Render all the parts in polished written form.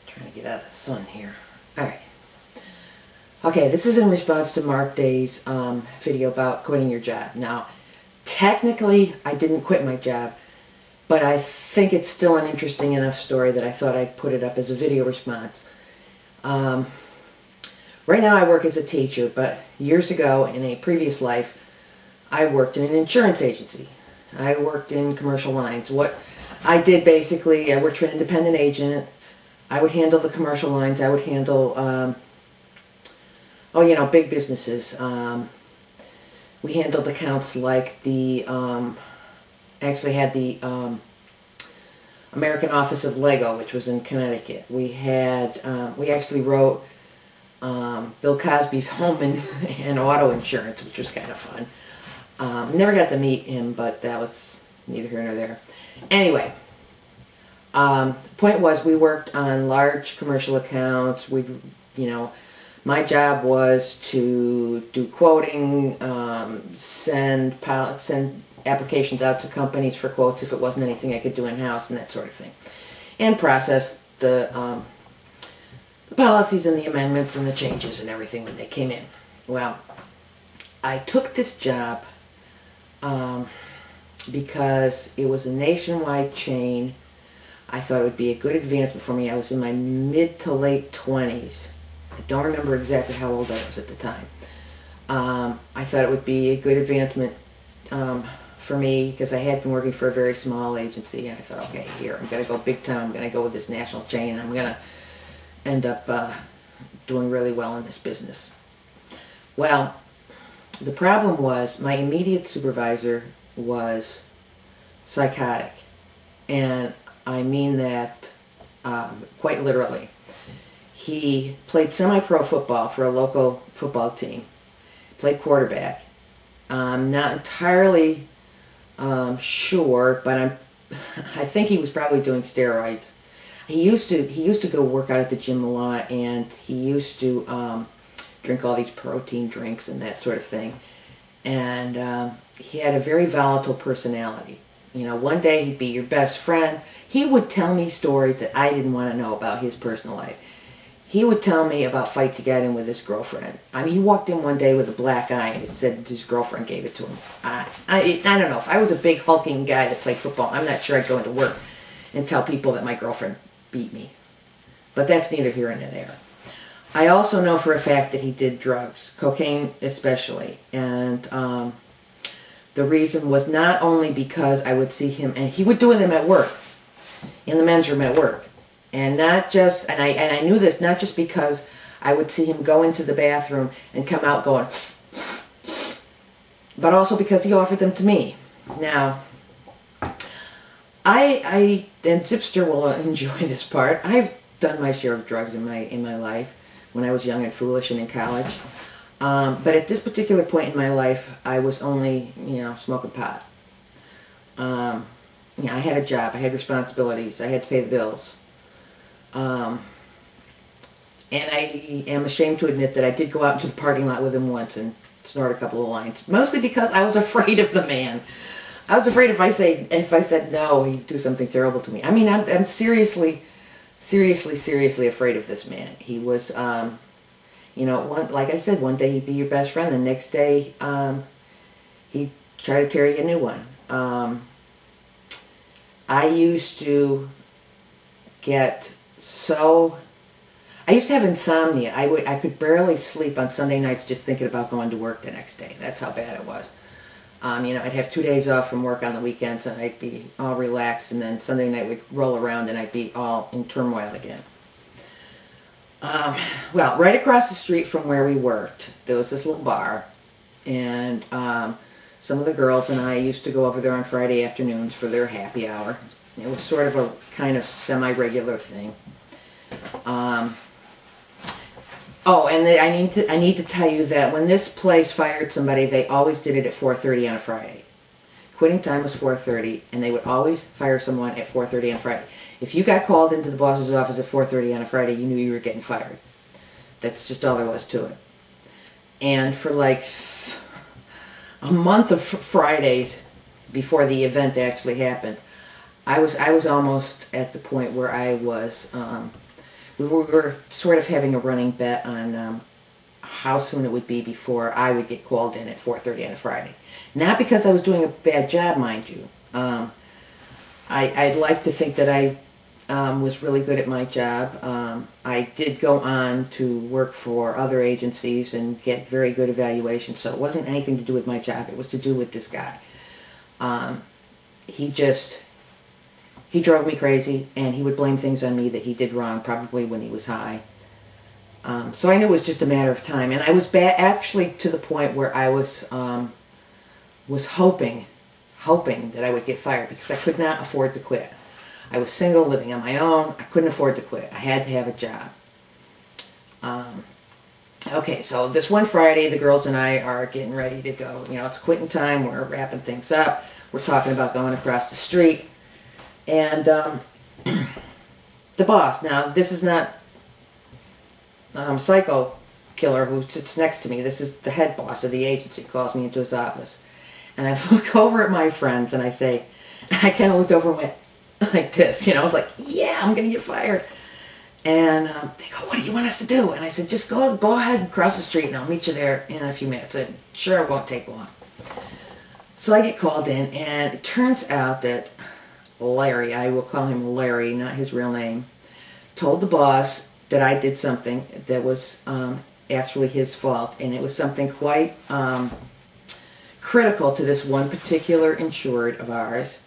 Trying to get out of the sun here. Alright. Okay, this is in response to Mark Day's video about quitting your job. Now, technically, I didn't quit my job, but I think it's still an interesting enough story that I thought I'd put it up as a video response. Right now I work as a teacher, but years ago, in a previous life, I worked in an insurance agency. I worked in commercial lines. What I did basically, I worked for an independent agent. I would handle the commercial lines. I would handle, big businesses. We handled accounts like the, actually had the American Office of Lego, which was in Connecticut. We had, we actually wrote Bill Cosby's home and auto insurance, which was kind of fun. Never got to meet him, but that was neither here nor there. Anyway, the point was we worked on large commercial accounts. My job was to do quoting, send applications out to companies for quotes if it wasn't anything I could do in-house and that sort of thing, and process the policies and the amendments and the changes and everything when they came in. Well, I took this job because it was a nationwide chain. I thought it would be a good advancement for me. I was in my mid to late 20s. I don't remember exactly how old I was at the time. I thought it would be a good advancement for me because I had been working for a very small agency, and I thought, okay, here, I'm going to go big time. I'm going to go with this national chain, and I'm going to end up doing really well in this business. Well, the problem was my immediate supervisor was psychotic, and I mean that quite literally. He played semi-pro football for a local football team, played quarterback. I'm not entirely sure, but I think he was probably doing steroids. He used to go work out at the gym a lot, and he used to drink all these protein drinks and that sort of thing. And he had a very volatile personality. You know, one day he'd be your best friend. He would tell me stories that I didn't want to know about his personal life. He would tell me about fights he got in with his girlfriend. I mean, he walked in one day with a black eye and he said his girlfriend gave it to him. I don't know. If I was a big hulking guy that played football, I'm not sure I'd go into work and tell people that my girlfriend beat me. But that's neither here nor there. I also know for a fact that he did drugs, cocaine especially. And the reason was not only because I would see him, and he would do them at work, in the men's room at work. And not just, and I knew this not just because I would see him go into the bathroom and come out going, but also because he offered them to me. Now, and Zipster will enjoy this part. I've done my share of drugs in my life when I was young and foolish and in college. But at this particular point in my life, I was only, smoking pot. I had a job, I had responsibilities, I had to pay the bills. And I am ashamed to admit that I did go out into the parking lot with him once and snort a couple of lines. Mostly because I was afraid of the man. I was afraid if I said no, he'd do something terrible to me. I mean, I'm seriously afraid of this man. He was, like I said, one day he'd be your best friend. The next day, he'd try to tear you a new one. I used to have insomnia. I could barely sleep on Sunday nights just thinking about going to work the next day. That's how bad it was. I'd have 2 days off from work on the weekends, and I'd be all relaxed, and then Sunday night would roll around, and I'd be all in turmoil again. Well, right across the street from where we worked, there was this little bar, and some of the girls and I used to go over there on Friday afternoons for their happy hour. It was sort of a kind of semi-regular thing. I need to tell you that when this place fired somebody, they always did it at 4:30 on a Friday. Quitting time was 4:30, and they would always fire someone at 4:30 on Friday. If you got called into the boss's office at 4:30 on a Friday, you knew you were getting fired. That's just all there was to it. And for like a month of Fridays before the event actually happened, I was almost at the point where I was, we were sort of having a running bet on how soon it would be before I would get called in at 4:30 on a Friday. Not because I was doing a bad job, mind you. I'd like to think that I was really good at my job. I did go on to work for other agencies and get very good evaluations, so it wasn't anything to do with my job. It was to do with this guy. He drove me crazy, and he would blame things on me that he did wrong, probably when he was high. So I knew it was just a matter of time, and I was actually to the point where I was hoping that I would get fired because I could not afford to quit. I was single, living on my own. I couldn't afford to quit. I had to have a job. Okay, so this one Friday, the girls and I are getting ready to go. You know, it's quitting time. We're wrapping things up. We're talking about going across the street. And the boss, now this is not Psycho Killer who sits next to me. This is the head boss of the agency, calls me into his office. And I look over at my friends and I say, I kind of looked over and went like this, you know, I was like, yeah, I'm going to get fired. And they go, what do you want us to do? And I said, just go ahead and cross the street and I'll meet you there in a few minutes. And sure, it won't take long. So I get called in, and it turns out that Larry, I will call him Larry, not his real name, told the boss that I did something that was actually his fault, and it was something quite critical to this one particular insured of ours.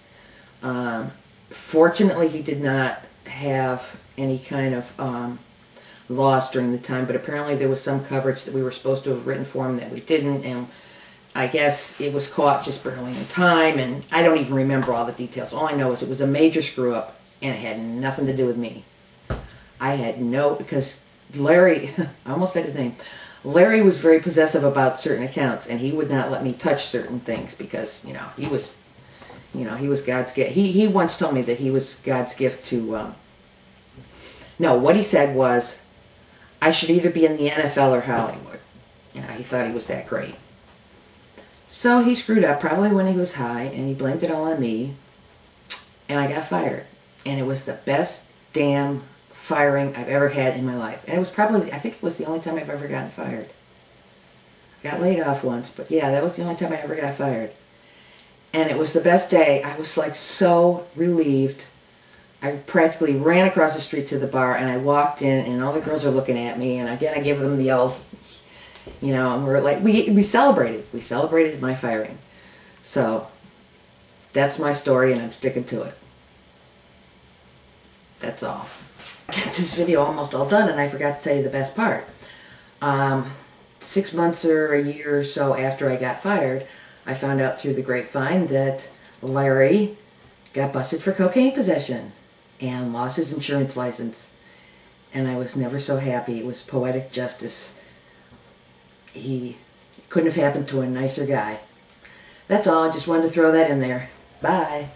Fortunately, he did not have any kind of loss during the time, but apparently there was some coverage that we were supposed to have written for him that we didn't, and I guess it was caught just barely in time, and I don't even remember all the details. All I know is it was a major screw-up, and it had nothing to do with me. I had no, because Larry, I almost said his name, Larry was very possessive about certain accounts, and he would not let me touch certain things because, he was God's gift. He once told me that he was God's gift to, no, what he said was, I should either be in the NFL or Hollywood. He thought he was that great. So he screwed up probably when he was high, and he blamed it all on me, and I got fired. And it was the best damn firing I've ever had in my life. And it was probably, I think it was the only time I've ever gotten fired. I got laid off once, but yeah, that was the only time I ever got fired. And it was the best day. I was like so relieved. I practically ran across the street to the bar, and I walked in, and all the girls are looking at me, and again I gave them the old, and we're like, we celebrated. We celebrated my firing. So, that's my story, and I'm sticking to it. That's all. I got this video almost all done, and I forgot to tell you the best part. 6 months or a year or so after I got fired, I found out through the grapevine that Larry got busted for cocaine possession and lost his insurance license. And I was never so happy. It was poetic justice. He couldn't have happened to a nicer guy. That's all. I just wanted to throw that in there. Bye.